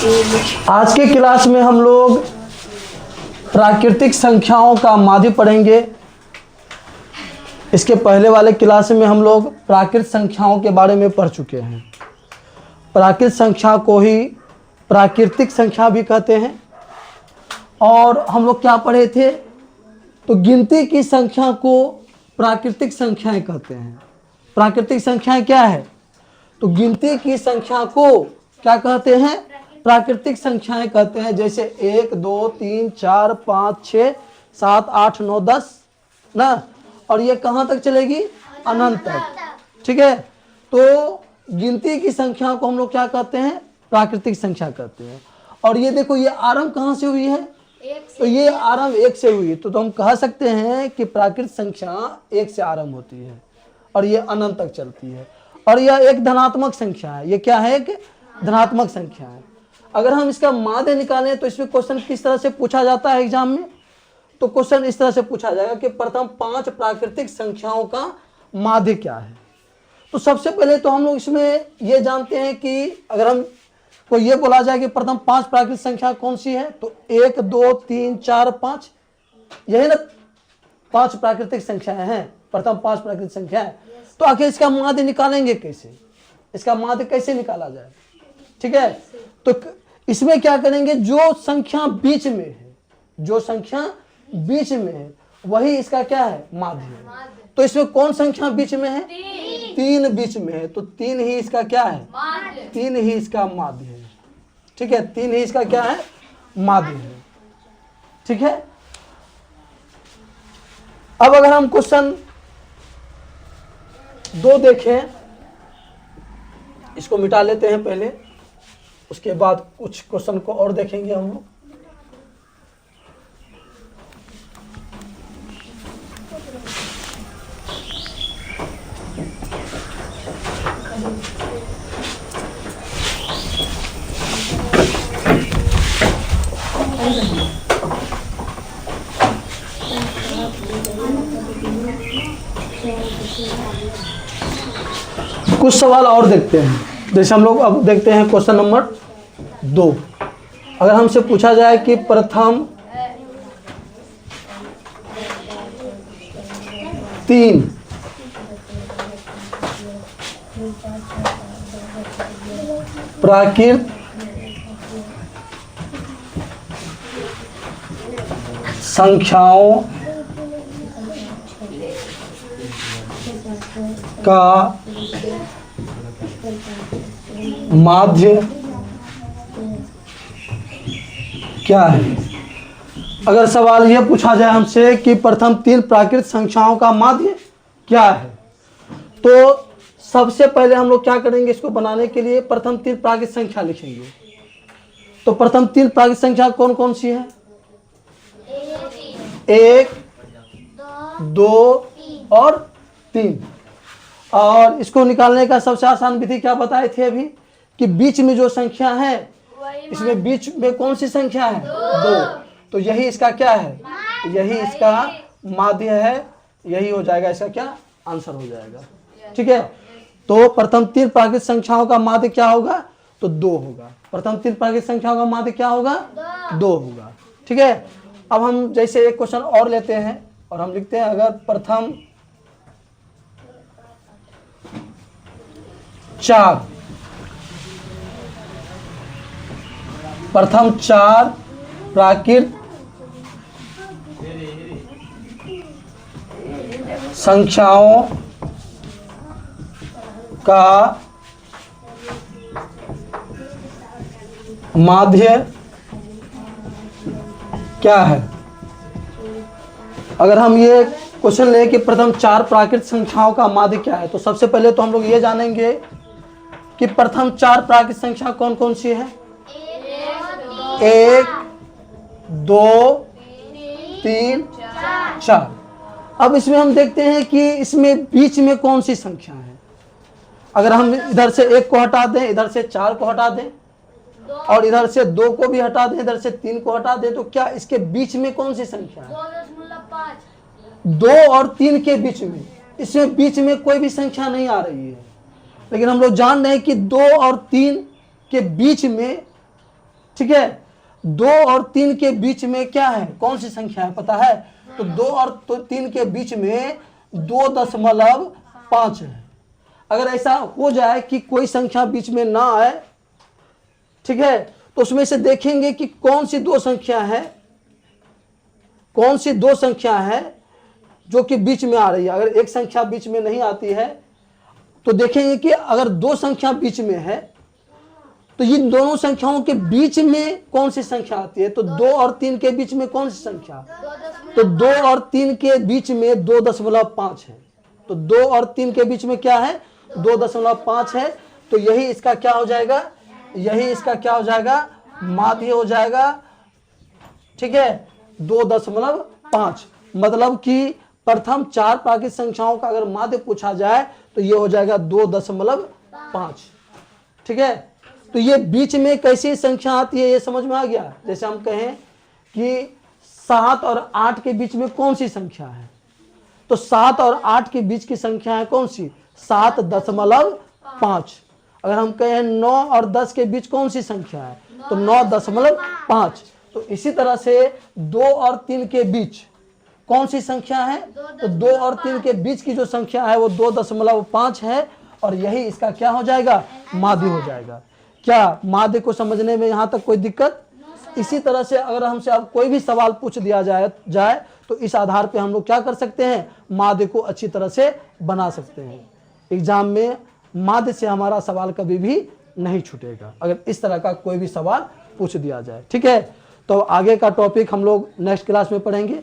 आज के क्लास में हम लोग प्राकृतिक संख्याओं का माध्य पढ़ेंगे। इसके पहले वाले क्लास में हम लोग प्राकृतिक संख्याओं के बारे में पढ़ चुके हैं। प्राकृतिक संख्या को ही प्राकृतिक संख्या भी कहते हैं। और हम लोग क्या पढ़े थे, तो गिनती की संख्या को प्राकृतिक संख्याएं कहते हैं। प्राकृतिक संख्याएं क्या है, तो गिनती की संख्या को क्या कहते हैं, प्राकृतिक संख्याएं कहते हैं। जैसे 1 2 3 4 5 6 7 8 9 10 ना, और ये कहाँ तक चलेगी, अनंत तक। ठीक है, तो गिनती की संख्या को हम लोग क्या कहते हैं, प्राकृतिक संख्या कहते हैं। और ये देखो, ये आरंभ कहाँ से हुई है, तो ये आरंभ 1 से हुई। तो हम कह सकते हैं कि प्राकृतिक संख्या 1 से आरंभ होती है और ये अनंत तक चलती है। और यह एक धनात्मक संख्या है। ये क्या है, एक धनात्मक संख्या है। अगर हम इसका माध्य निकालें तो इसमें क्वेश्चन किस तरह से पूछा जाता है एग्जाम में, तो क्वेश्चन इस तरह से पूछा जाएगा कि प्रथम 5 प्राकृतिक संख्याओं का माध्य क्या है। तो सबसे पहले तो हम लोग इसमें ये जानते हैं कि अगर हम को ये बोला जाए कि प्रथम 5 प्राकृतिक संख्या कौन सी है, तो 1 2 3 4 5, यही ना 5 प्राकृतिक संख्याएं हैं, प्रथम 5 प्राकृतिक संख्याएं। तो आखिर इसका माध्य निकालेंगे कैसे, इसका माध्य कैसे निकाला जाए। ठीक है, तो इसमें क्या करेंगे, जो संख्या बीच में है, जो संख्या बीच में है वही इसका क्या है, माध्य है। तो इसमें कौन संख्या बीच में है, 3 बीच में है, तो 3 ही इसका क्या है, 3 ही इसका माध्य है। ठीक है, 3 ही इसका क्या है, माध्य है। ठीक है, अब अगर हम क्वेश्चन 2 देखें, इसको मिटा लेते हैं पहले, उसके बाद कुछ क्वेश्चन को और देखेंगे हम लोग। कुछ सवाल और देखते हैं। जैसे हम लोग अब देखते हैं क्वेश्चन नंबर 2। अगर हमसे पूछा जाए कि प्रथम 3 प्राकृतिक संख्याओं का माध्य क्या है। अगर सवाल यह पूछा जाए हमसे कि प्रथम 3 प्राकृतिक संख्याओं का माध्य क्या है, तो सबसे पहले हम लोग क्या करेंगे, इसको बनाने के लिए प्रथम 3 प्राकृतिक संख्या लिखेंगे। तो प्रथम 3 प्राकृतिक संख्या कौन कौन सी है, 1 2 और 3। और इसको निकालने का सबसे आसान विधि क्या बताए थे अभी, कि बीच में जो संख्या है, इसमें बीच में कौन सी संख्या है, 2। तो यही इसका क्या है, यही इसका माध्य है, यही हो जाएगा इसका क्या आंसर हो जाएगा। ठीक है, तो प्रथम 3 प्राकृतिक संख्याओं का माध्य क्या होगा, तो 2 होगा। प्रथम 3 प्राकृतिक संख्याओं का माध्य क्या होगा, 2 होगा। ठीक है, अब हम जैसे एक क्वेश्चन और लेते हैं और हम लिखते हैं, अगर प्रथम 4 प्राकृतिक संख्याओं का माध्य क्या है। अगर हम ये क्वेश्चन लें कि प्रथम 4 प्राकृतिक संख्याओं का माध्य क्या है, तो सबसे पहले तो हम लोग ये जानेंगे कि प्रथम 4 प्राकृतिक संख्या कौन कौन सी है, 1 2 3 4। अब इसमें हम देखते हैं कि इसमें बीच में कौन सी संख्या है। अगर हम इधर से 1 को हटा दें, इधर से 4 को हटा दें, और इधर से 2 को भी हटा दें, इधर से 3 को हटा दें, तो क्या इसके बीच में कौन सी संख्या है, 2 और 3 के बीच में। इसमें बीच में कोई भी संख्या नहीं आ रही है, लेकिन हम लोग जान रहे हैं कि 2 और 3 के बीच में ठीक है। 2 और 3 के बीच में क्या है, कौन सी संख्या है पता है? तो 2 और 3 के बीच में 2.5 है। अगर ऐसा हो जाए कि कोई संख्या बीच में ना आए, ठीक है, तो उसमें से देखेंगे कि कौन सी दो संख्या है, कौन सी दो संख्या है जो कि बीच में आ रही है। अगर एक संख्या बीच में नहीं आती है तो देखेंगे कि अगर दो संख्या बीच में है तो इन दोनों संख्याओं के बीच में कौन सी संख्या आती है। तो 2 और 3 के बीच में कौन सी संख्या? तो 2 और 3 के बीच में 2.5 है। तो 2 और 3 के बीच में क्या है? 2.5 है। तो यही इसका क्या हो जाएगा? यही इसका क्या हो जाएगा? माध्य हो जाएगा। ठीक है, 2.5। मतलब कि प्रथम 4 प्राकृत संख्याओं का अगर माध्य पूछा जाए तो ये हो जाएगा 2.5। ठीक है, तो ये बीच में कैसी संख्या आती है ये समझ में आ गया। जैसे हम कहें कि 7 और 8 के बीच में कौन सी संख्या है, तो 7 और 8 के बीच की संख्या है कौन सी? 7.5। अगर हम कहें 9 और 10 के बीच कौन सी संख्या है, तो 9.5। तो इसी तरह से 2 और 3 के बीच कौन सी संख्या है? तो 2 और 3 के बीच की जो संख्या है वो 2.5 है और यही इसका क्या हो जाएगा? माध्य हो जाएगा। क्या माध्य को समझने में यहाँ तक कोई दिक्कत? इसी तरह से अगर हमसे अब कोई भी सवाल पूछ दिया जाए तो इस आधार पे हम लोग क्या कर सकते हैं? माध्य को अच्छी तरह से बना सकते हैं। एग्जाम में माध्य से हमारा सवाल कभी भी नहीं छूटेगा अगर इस तरह का कोई भी सवाल पूछ दिया जाए। ठीक है, तो आगे का टॉपिक हम लोग नेक्स्ट क्लास में पढ़ेंगे।